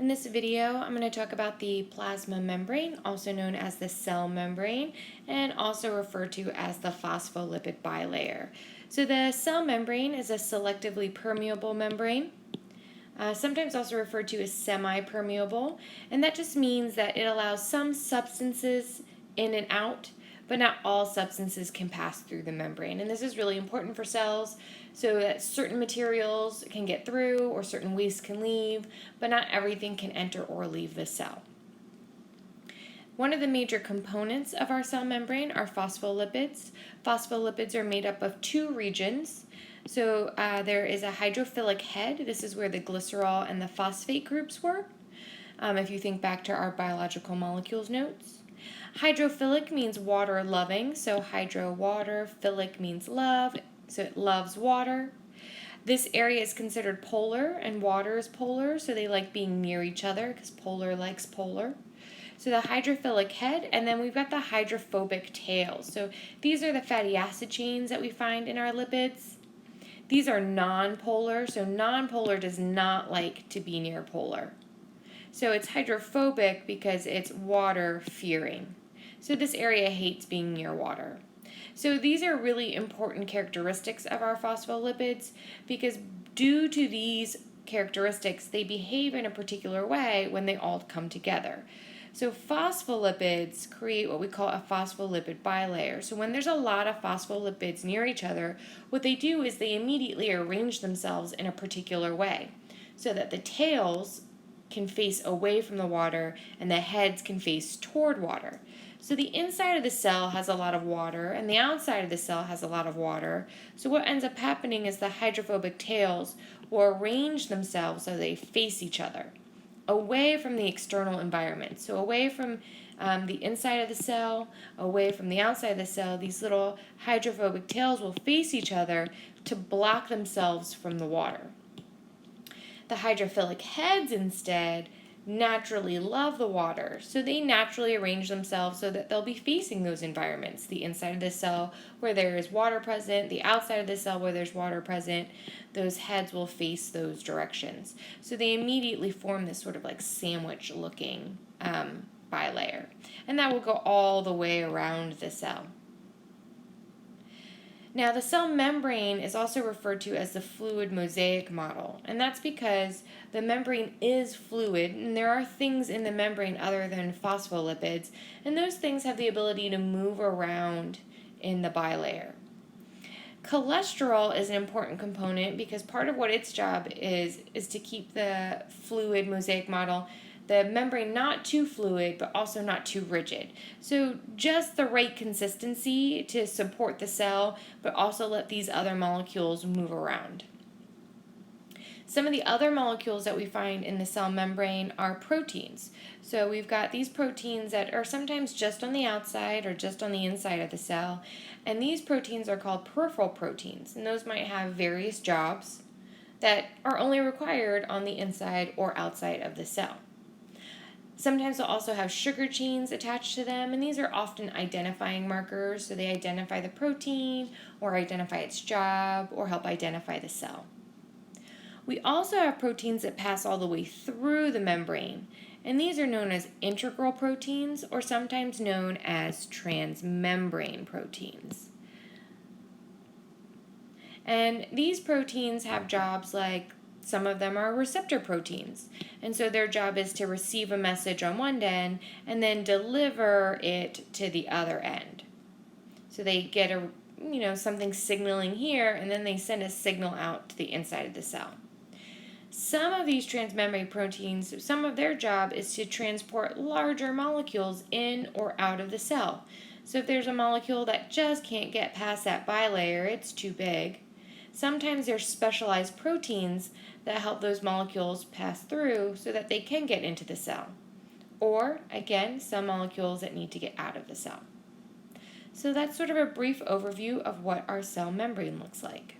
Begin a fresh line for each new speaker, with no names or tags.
In this video, I'm going to talk about the plasma membrane, also known as the cell membrane, and also referred to as the phospholipid bilayer. So the cell membrane is a selectively permeable membrane, sometimes also referred to as semi-permeable, and that just means that it allows some substances in and out, but not all substances can pass through the membrane. And this is really important for cells so that certain materials can get through or certain waste can leave, but not everything can enter or leave the cell. One of the major components of our cell membrane are phospholipids. Phospholipids are made up of two regions. So there is a hydrophilic head. This is where the glycerol and the phosphate groups were, if you think back to our biological molecules notes. Hydrophilic means water loving, so hydro, water, philic means love, so it loves water. This area is considered polar, and water is polar, so they like being near each other because polar likes polar. So the hydrophilic head, and then we've got the hydrophobic tails. So these are the fatty acid chains that we find in our lipids. These are non-polar, so non-polar does not like to be near polar. So it's hydrophobic because it's water-fearing. So this area hates being near water. So these are really important characteristics of our phospholipids because due to these characteristics, they behave in a particular way when they all come together. So phospholipids create what we call a phospholipid bilayer. So when there's a lot of phospholipids near each other, what they do is they immediately arrange themselves in a particular way so that the tails can face away from the water and the heads can face toward water. So the inside of the cell has a lot of water and the outside of the cell has a lot of water. So what ends up happening is the hydrophobic tails will arrange themselves so they face each other, away from the external environment. So away from the inside of the cell, away from the outside of the cell, these little hydrophobic tails will face each other to block themselves from the water. The hydrophilic heads instead naturally love the water, so they naturally arrange themselves so that they'll be facing those environments. The inside of the cell where there is water present, the outside of the cell where there's water present, those heads will face those directions. So they immediately form this sort of like sandwich looking bilayer, and that will go all the way around the cell. Now, the cell membrane is also referred to as the fluid mosaic model, and that's because the membrane is fluid, and there are things in the membrane other than phospholipids, and those things have the ability to move around in the bilayer. Cholesterol is an important component because part of what its job is to keep the fluid mosaic model, the membrane not too fluid but also not too rigid. So just the right consistency to support the cell but also let these other molecules move around. Some of the other molecules that we find in the cell membrane are proteins. So we've got these proteins that are sometimes just on the outside or just on the inside of the cell, and these proteins are called peripheral proteins, and those might have various jobs that are only required on the inside or outside of the cell. Sometimes they'll also have sugar chains attached to them, and these are often identifying markers, so they identify the protein or identify its job or help identify the cell. We also have proteins that pass all the way through the membrane, and these are known as integral proteins or sometimes known as transmembrane proteins. And these proteins have jobs like some of them are receptor proteins, and so their job is to receive a message on one end and then deliver it to the other end. So they get something signaling here, and then they send a signal out to the inside of the cell. Some of these transmembrane proteins, some of their job is to transport larger molecules in or out of the cell. So if there's a molecule that just can't get past that bilayer, it's too big, sometimes there's specialized proteins that help those molecules pass through so that they can get into the cell. Or, again, some molecules that need to get out of the cell. So that's sort of a brief overview of what our cell membrane looks like.